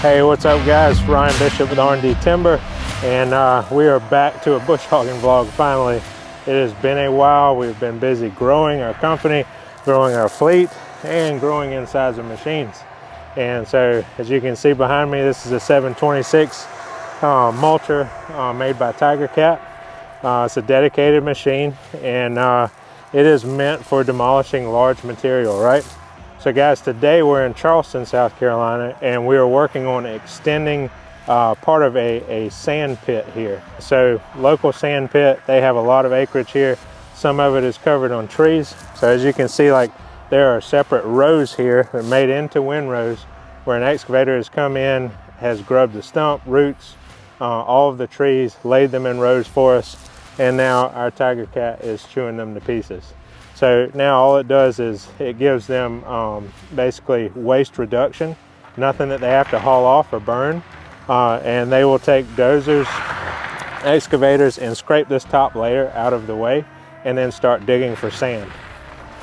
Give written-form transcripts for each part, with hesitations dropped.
Hey, what's up guys? Ryan Bishop with R&D Timber, and we are back to a bush hogging vlog finally. It has been a while. We've been busy growing our company, growing our fleet, and growing in size of machines. And so as you can see behind me, this is a 726 mulcher made by Tiger Cat. It's a dedicated machine, and it is meant for demolishing large material, right? So guys, today we're in Charleston, South Carolina, and we are working on extending part of a sand pit here. So local sand pit, they have a lot of acreage here. Some of it is covered on trees. So as you can see, like there are separate rows here that are made into windrows where an excavator has come in, has grubbed the stump, roots, all of the trees, laid them in rows for us, and now our Tiger Cat is chewing them to pieces. So now all it does is it gives them basically waste reduction, nothing that they have to haul off or burn, and they will take dozers, excavators, and scrape this top layer out of the way and then start digging for sand.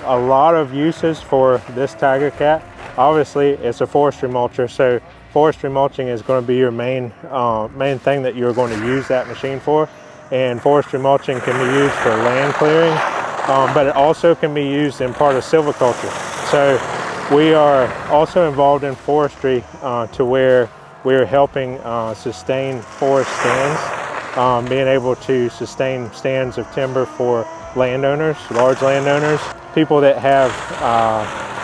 A lot of uses for this Tiger Cat. Obviously it's a forestry mulcher, so forestry mulching is going to be your main thing that you're going to use that machine for, and forestry mulching can be used for land clearing. But it also can be used in part of silviculture. So we are also involved in forestry to where we're helping sustain forest stands, being able to sustain stands of timber for landowners, large landowners, people that have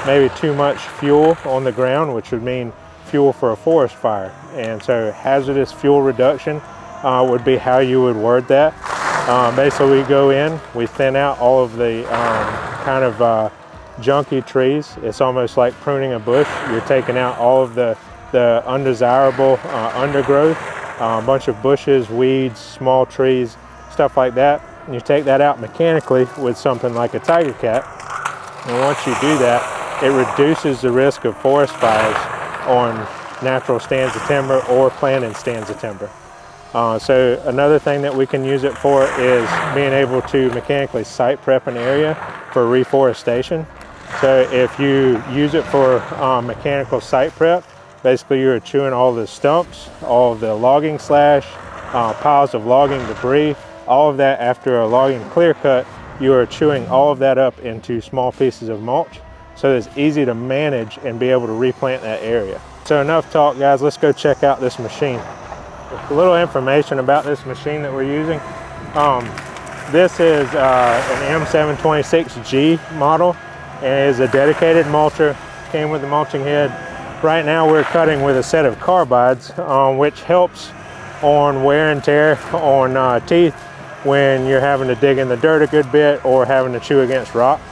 maybe too much fuel on the ground, which would mean fuel for a forest fire. And so hazardous fuel reduction would be how you would word that. Basically we go in, we thin out all of the kind of junky trees. It's almost like pruning a bush. You're taking out all of the undesirable undergrowth, a bunch of bushes, weeds, small trees, stuff like that. And you take that out mechanically with something like a Tiger Cat. And once you do that, it reduces the risk of forest fires on natural stands of timber or planted stands of timber. So another thing that we can use it for is being able to mechanically site prep an area for reforestation. So if you use it for mechanical site prep, basically you're chewing all the stumps, all of the logging slash, piles of logging debris, all of that after a logging clear cut, you are chewing all of that up into small pieces of mulch. So it's easy to manage and be able to replant that area. So enough talk guys, let's go check out this machine. A little information about this machine that we're using. This is an M726G model, and it is a dedicated mulcher. Came with the mulching head. Right now we're cutting with a set of carbides, which helps on wear and tear on teeth when you're having to dig in the dirt a good bit or having to chew against rocks.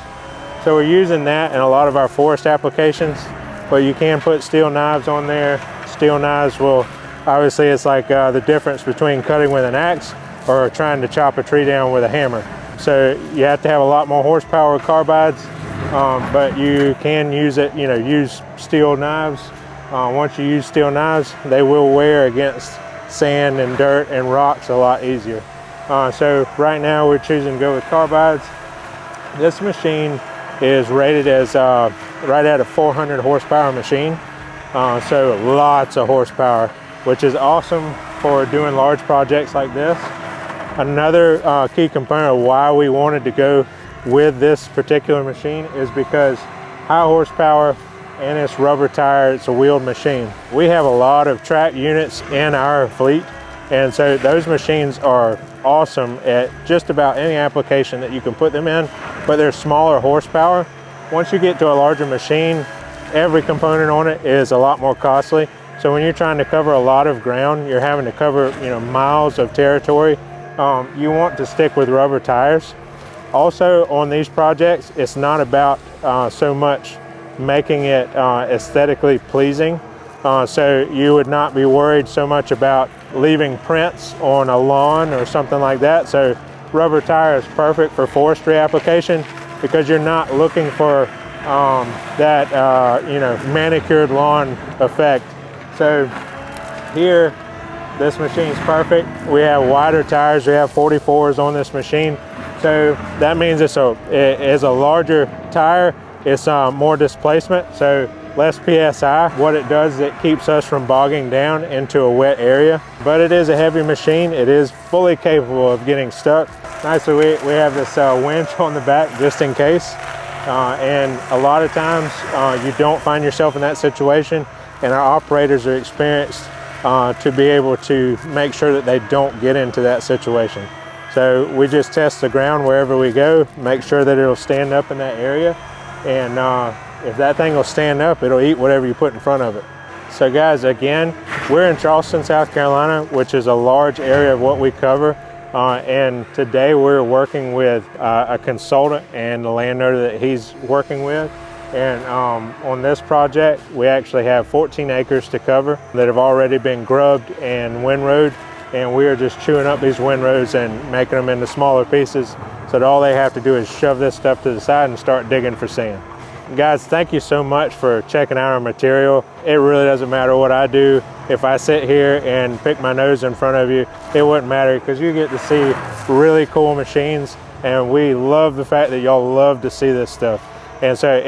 So we're using that in a lot of our forest applications, but you can put steel knives on there. Steel knives will, obviously it's like the difference between cutting with an axe or trying to chop a tree down with a hammer. So you have to have a lot more horsepower with carbides, but you can use it, use steel knives. Once you use steel knives, they will wear against sand and dirt and rocks a lot easier. So right now we're choosing to go with carbides. This machine is rated as right at a 400 horsepower machine. So lots of horsepower, which is awesome for doing large projects like this. Another key component of why we wanted to go with this particular machine is because high horsepower and it's rubber tire, it's a wheeled machine. We have a lot of track units in our fleet, and so those machines are awesome at just about any application that you can put them in, but they're smaller horsepower. Once you get to a larger machine, every component on it is a lot more costly. So when you're trying to cover a lot of ground, you're having to cover miles of territory, you want to stick with rubber tires. Also on these projects, it's not about so much making it aesthetically pleasing. So you would not be worried so much about leaving prints on a lawn or something like that. So rubber tire is perfect for forestry application because you're not looking for that manicured lawn effect. So here, this machine's perfect. We have wider tires. We have 44s on this machine. So that means it is a larger tire. It's more displacement. So less PSI. What it does is it keeps us from bogging down into a wet area. But it is a heavy machine. It is fully capable of getting stuck. Nicely, we have this winch on the back just in case. And a lot of times you don't find yourself in that situation, and our operators are experienced to be able to make sure that they don't get into that situation. So we just test the ground wherever we go, make sure that it'll stand up in that area, and if that thing will stand up, it'll eat whatever you put in front of it. So guys, again, we're in Charleston, South Carolina, which is a large area of what we cover. And today we're working with a consultant and the landowner that he's working with. And on this project, we actually have 14 acres to cover that have already been grubbed and windrowed. And we are just chewing up these windrows and making them into smaller pieces, so that all they have to do is shove this stuff to the side and start digging for sand. Guys, thank you so much for checking out our material. It really doesn't matter what I do. If I sit here and pick my nose in front of you, it wouldn't matter, because you get to see really cool machines, and we love the fact that y'all love to see this stuff. And so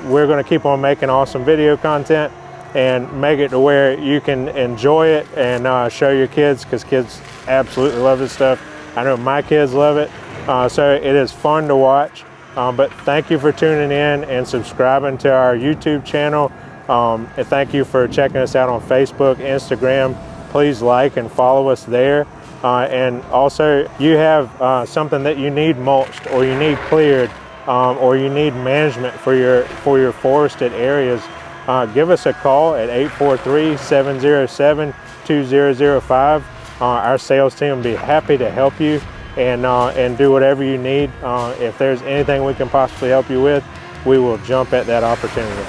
we're gonna keep on making awesome video content and make it to where you can enjoy it and show your kids, because kids absolutely love this stuff. I know my kids love it. So it is fun to watch. But thank you for tuning in and subscribing to our YouTube channel. And thank you for checking us out on Facebook, Instagram. Please like and follow us there. And also, you have something that you need mulched, or you need cleared, or you need management for your forested areas, give us a call at 843-707-2005. Our sales team will be happy to help you and do whatever you need. If there's anything we can possibly help you with, we will jump at that opportunity.